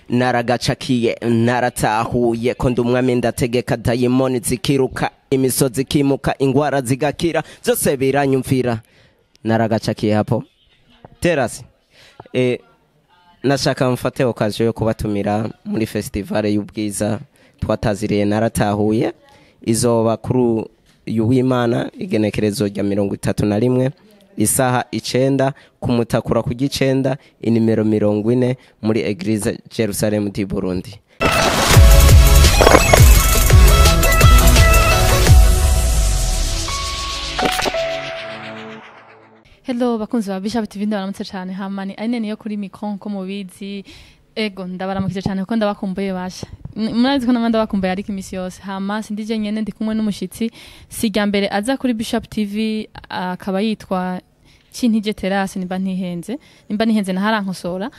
naragacakiye naratahuye ko ndumwami ndategeka dayimoni zikiruka imisozi ikimuka ingwara zigakira byose biranyumvira naragacakiye hapo terasi nashaka mfate okaziyo yo kubatumira muri festival y'ubwiza twataziriye naratahuye izoba kuri y'uwimana igenekerezo rya 31 isaha 9 kumutakura ku gicenda inimero 40 muri Eglise Jerusalem di Burundi. Hello bakunzi ba Bishop TV ndabaramutse cyane hamani ari niyo kuri micro ko mubizi ego ndabaramukije cyane kuko ndabakumbuye basha murazi ko namanda bakumbuye ariko imisi yose hama sindije nyene ndi kumwe n'umushitsi sijya mbere aza kuri Bishop TV akaba yitwa Cintije Terase nimba ntihenze na harankosora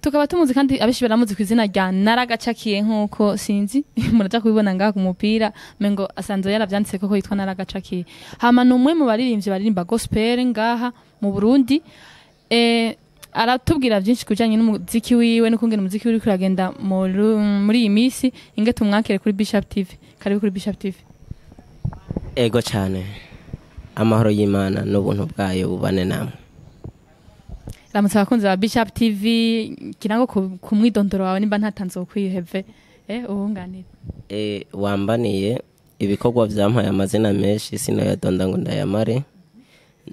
tukaba tumuzi kandi abishi baramuzi ku izina rya naragacakiye nkuko sinzi muraja kubibona ngaha ku mupira mengo asanzwe yaravyanditse koko yitwa naragacakiye hama numwe mu baririmbyi baririmba gospel ngaha mu Burundi aratubwira byinshi kujanye n'umuziki wiwe no kungena umuziki uri kuragenda muri iyi misi inge tumwakire kuri Bishop TV karibu kuri Bishop TV. Ego cyane amahoro y'Imana n'ubuntu bwayo bubane namwe. Ramutse abakunzi ba Bishop TV kirango kumwidondoro wawe nimba ntatanze kwiheve ubunganire wambaniye ibikorwa vyampaye amazina menshi sino yadonda ngo ndayamare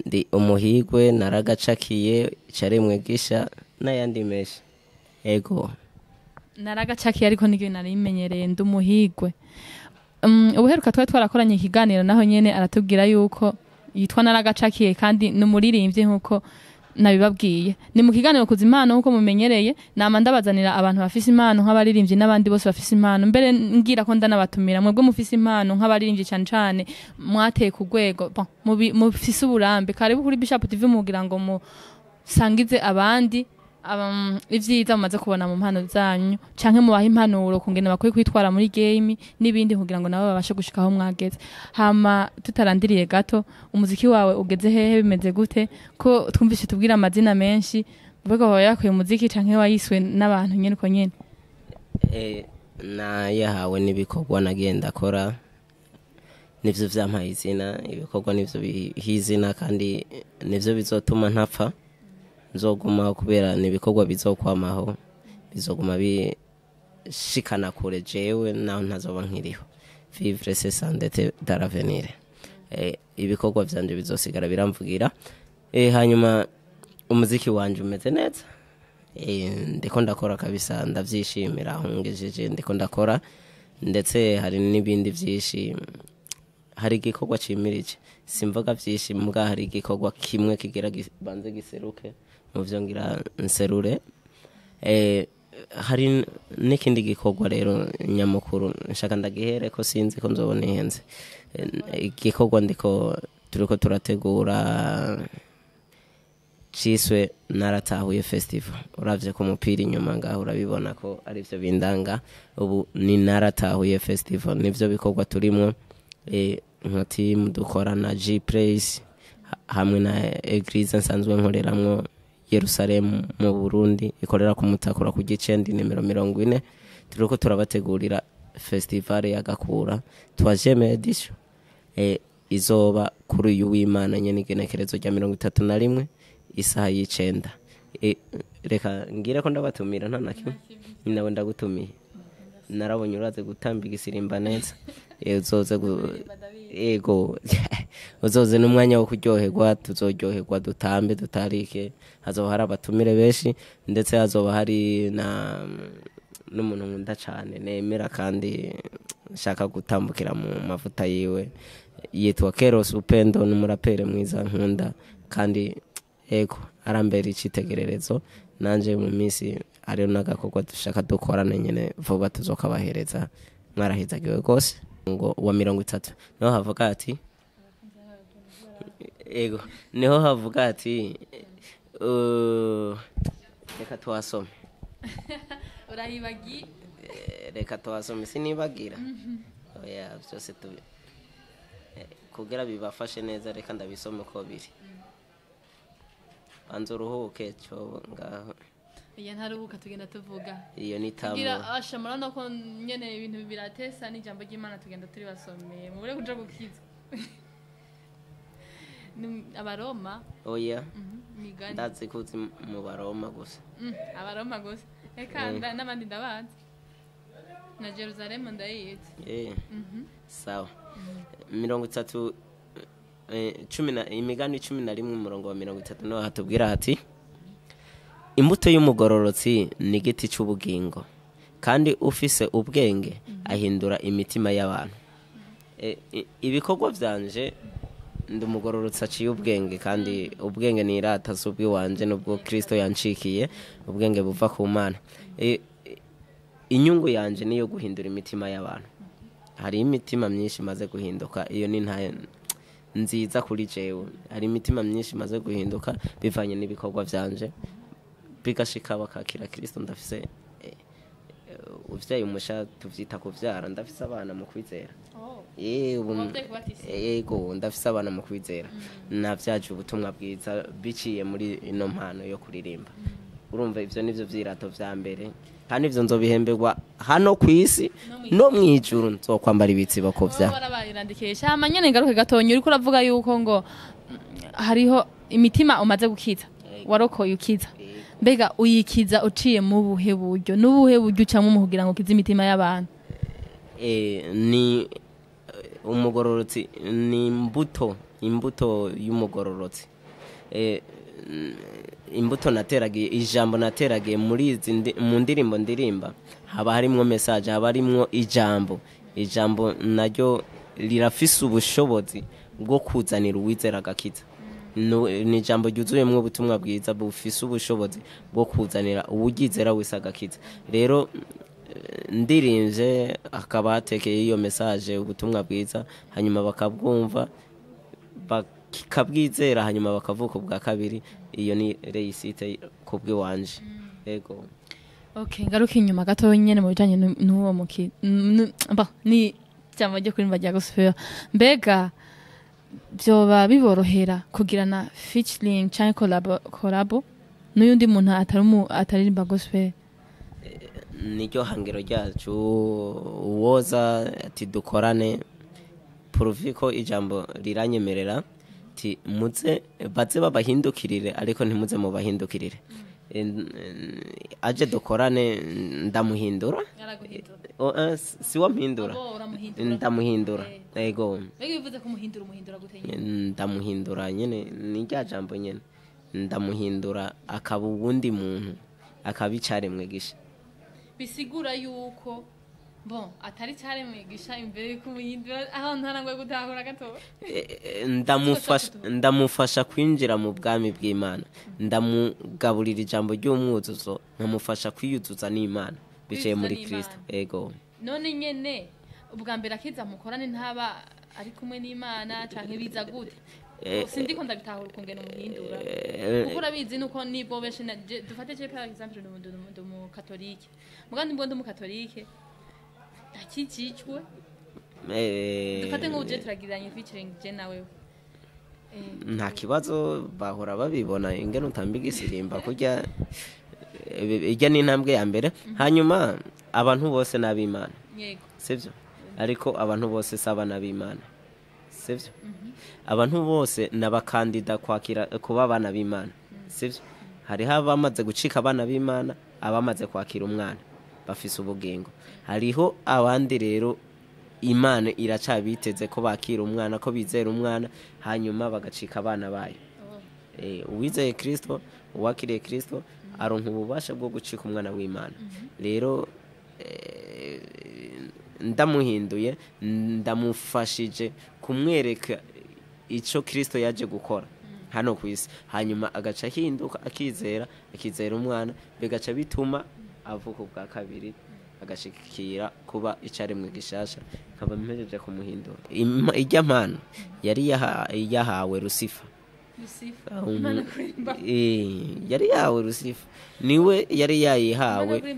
ndi umuhigwe naragacakiye caremwe gisha n'ayandi menshi ego naragacakiye ariko nigwe narimenyereye ndumuhigwe ubuheruka twarakoranye ikiganiro naho nyene aratubwira yuko yitwa naragacakiye kandi numuririmbye nkuko nabibabwiye ni mu kiganiro kuzimana uko mumenyereye namandabazanira abantu bafise impano nk'abaririmbyi n'abandi bose bafise impano mbere ngira ko ndanabatumira mwebwe mufise impano nk'abaririmbyi cyane cyane mwateye ku rwego mufise uburambe karibu kuri Bishop TV mugira ngo musangize abandi ivyiza mumaze kubona mu mpano zanyu canke mubaha impanuro kungena bakwiye kwitwara muri game n'ibindi kugira ngo nabo babashe gushikaho mwageze hama tutarandiriye gato umuziki wawe ugeze hehe bimeze gute ko twumvise tubwira amazina menshi ubwo wawe yakuye umuziki canke wayiswe n'abantu nyene uko nyene na yahawe nibikorwa nagenda akora nivyo vyampaye izina ibikorwa nivyo bihizina kandi nivyo bizotuma ntapfa nzoguma kubera nibikorwa bizokwamaho bizoguma bishikana kure jewe naho ntazoba nkiriho vivre c'est sans dette d'avenir ibikorwa vyanje bizosigara biramvugira hanyuma umuziki wanje umeze neza ndiko ndakora kabisa ndavyishimira ahungejeje ndiko ndakora ndetse hari n'ibindi vyishi hari igikorwa cimirije simvuga vyishi mbwa hari igikorwa kimwe kigira banze giseruke muvyo ngira nserure hari n'ikindi gikorwa rero nyamukuru nshaka ndagihere ko sinzi ko nzobona ihenze igikorwa ndiko turiko turategura ciswe naratahuye festival uravye ko mupira inyuma ngaho urabibona ko ari byo bindanga ubu ni naratahuye festival nivyo bikorwa turimo nka team dukorana G Praise hamwe na Eglise nsanzwe nkoreramwo Jerusalem mu Burundi ikorera ku mutakura ku gicenda nimero 40 turiko turabategurira festival ya Gakura twajeme edition izoba kuri y'uwimana nyene igenekerezo rya 31 isaha y'icenda reka ngira ko ndabatumira nta nakimwe nawe ndagutumiye narabonye uraze gutamba igisirimba neza uzoze ego uzoze n'umwanya wo kuryoherwa tuzoryoherwa dutambe dutarike hazoba hari abatumire benshi ndetse hazoba hari n'umuntu nkunda cyane nemera kandi nshaka gutambukira mu mavuta yiwe yitwa Keros Upendo n'umurapere mwiza nkunda kandi ego arambera icitegererezo nanje mu minsi ari nagakorwa dushaka dukorana nyene vuba tuzokabahereza mwarahizagiwe gose ngo wa 30 no havuga ati ego niho havuga ati reka twasome urahibagi reka twasome sinibagira oya byose kugira bibafashe neza reka ndabisome ko biri banza uruhuke cyo ngaho iya ntaruhuka tugenda tuvuga iyo ni tamu kugira ashamara no ko nyene ibintu biratesa n'ijambo ry'Imana tugenda turi basomeye mu bure kuja gukiza abaroma oya ndazi kuzi mu baroma gusa abaroma gusa eka n'abandi ndabazi na Jerusalem ndayizi sawa 30 imigani 11 umurongo wa 30 no hatubwira hati imbuto y'umugororotsi ni igiti cy'ubugingo kandi ufise ubwenge ahindura imitima y'abantu ibikorwa byanje ndi umugororotsi aciye ubwenge kandi ubwenge ni irata z'ubwi wanje nubwo Kristo yancikiye ubwenge buva ku Mana inyungu yanje niyo guhindura imitima y'abantu hari imitima myinshi maze guhinduka iyo ni ntayo nziza kuri jewe hari imitima myinshi maze guhinduka bivanye n'ibikorwa byanje bigashika bakakira Kristo ndafise uvyaye umusha tuvyita kuvyara ndafise abana mu kwizera yego ndafise abana mu kwizera navyaje ubutumwa bwiza biciye muri ino mpano yo kuririmba urumva ivyo nivyo vyirato vya mbere kandi ivyo nzobihemberwa hano kwisi no mw'ijuru nzokwambara ibitsibo ko vya barabayirandikisha amanyene ngaruke gatonye uriko uravuga yuko ngo hariho imitima umaze gukiza warokoye ukiza mbega uyikiza uciye mu buhe buryo n'ubuhe buryo ucamwe mu kugira ngo kize imitima y'abantu ni umugororotsi ni imbuto y'umugororotsi imbuto nateragiye ijambo nateragiye muri mu ndirimbo ndirimba haba harimwo message haba harimwo ijambo naryo rirafise ubushobozi bwo kuzanira uwizera gakiza ni ijambo ryuzuyemwo ubutumwa bwiza bufise ubushobozi bwo kuzanira uwugizera wese agakiza rero ndirinze akaba hatekeye iyo message ubutumwa bwiza hanyuma bakabwumva bakabwizera hanyuma bakavuka ubwa kabiri iyo ni reisite kubwe wanje yego okay ngaruka inyuma gato nyene mu bijanye n'uwo muki ni cyangwa ryo kurimba rya gospel mbega byoba biborohera kugirana featuring cyangwa collabo n'uyundi muntu ataririmba gospel niryo hangiro ryacu uwoza ati dukorane proviko ijambo riranyemerera ti muze baze babahindukirire ariko ntimuze mu bahindukirire aje dukorane ndamuhindura si wa mpindura ndamuhindura yego bivuze ko umuhindura gute ndamuhindura nyene ni rya jambo nyene ndamuhindura akaba ubundi muntu akabicare mwegisha bisigura yuko atari cyane mwigisha imbere kumuhindura aho ntarangwe gutahura gato ndamufasha kwinjira mu bwami bw'Imana ndamugaburira ijambo ry'umwuzuzo nkamufasha kwiyuzuza n'Imana biciye muri Kristo yego none nyene ubwa mbere akiza mukorane ntaba ari kumwe n'Imana canke biza gute sindiko ndabitahura ukungena umuhindura kuko urabizi nuko nibo beshe dufate je par exemple ndi mu katolike mugandi mbo ndi mu katolike akicicwe dufate ngo uje turagiranye featuring je nawe nta kibazo bahora babibona ingene utambiga isirimba kujya ijya n'intambwe ya mbere hanyuma abantu bose nabimana yego sivyo ariko abantu bose saba nabimana sivyo abantu bose nabakandida kwakira kuba abana b'Imana sivyo hariho abamaze gucika abana b'Imana abamaze kwakira umwana bafise ubugingo hariho abandi rero Imana iracabiteze ko bakira umwana ko bizera umwana hanyuma bagacika abana bayo uwizeye Kristo uwakiriye Kristo aronka ububasha bwo gucika umwana w'Imana rero ndamuhinduye ndamufashije kumwereka ico Kristo yaje gukora hano kwisi hanyuma agaca hinduka akizera umwana bigaca bituma avuka ubwa kabiri agashikira kuba icaremwe gishasha kaba mpejeje kumuhindura ijya mpano yari yahawe Lucifer yari yahawe Lucifer niwe yari yayihawe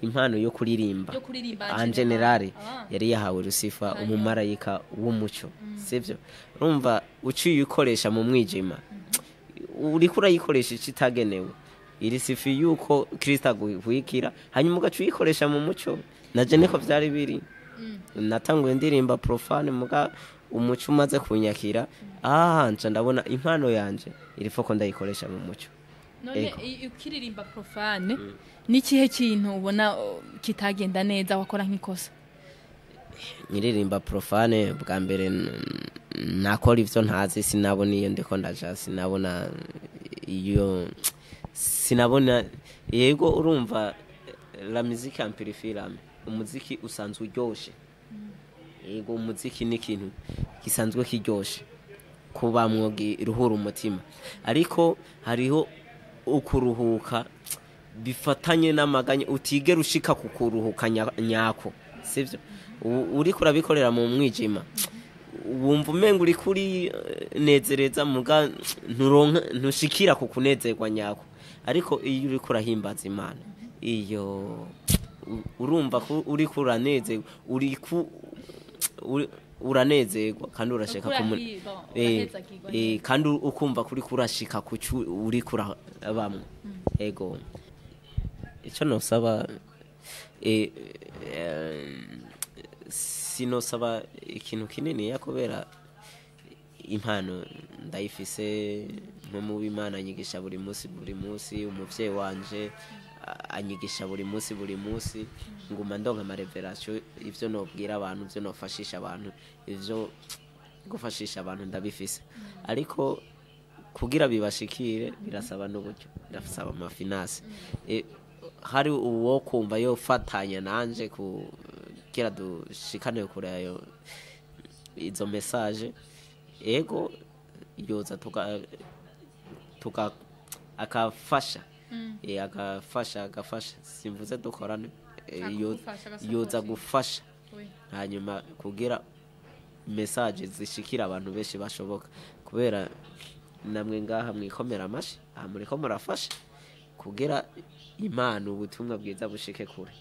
impano yo kuririmba en general yari yahawe Lucifer umumarayika w'umucyo sivyo urumva uciye ukoresha mu mwijima uri kurayikoresha ikitagenewe iri sifi yuko Kristo aguhwikira hanyuma ugaca uyikoresha mu muco naje niko vyari biri natanguye ndirimba profane muga umuco umaze kunyakira nca ndabona impano yanje irifo ko ndayikoresha mu muco none ukiririmba profane n'ikihe kintu ubona kitagenda neza wakora nk'ikosa nyiririmba profane bwa mbere nakora ivyo ntazi sinabona iyo ndiko ndaja sinabona iyo sinabona yego urumva la musique amplifie umuziki usanzwe uryoshe yego umuziki ni ikintu gisanzwe kiryoshe kuba mwogi ruhura umutima ariko hariho ukuruhuka bifatanye n'amaganya utigera ushika kukuruhuka nyako sivyo uri kurabikorera mu mwijima wumva umenga uri kuri nezereza muga ntushikira kukunezerwa nyako ariko iyo uri kurahimbaza Imana iyo urumva ko uri kuranezerwa uranezerwa kandi urashaka kandi ukumva kuri kurashika kucu uri kurabamwe ego ico nosaba sinosaba ikintu kinini yakobera impano ndayifise nko mu b'Imana anyigisha buri munsi umuvyeyi wanje anyigisha buri munsi nguma ndonka ama revelation ivyo nobwira abantu ivyo nofashisha abantu ivyo gufashisha abantu ndabifise ariko kugira bibashikire birasaba n'uburyo birasaba amafinance hari uwo kumva yo fatanya nanje kugira dushikane kure ayo izo message ego yoza tuka akafasha agafasha simvuze dukorane yoza gufasha hanyuma kugira message zishikira abantu benshi bashoboka kubera namwe ngaha mwikomera amashi muriko murafasha kugira impano ubutumwa bwiza bushike kure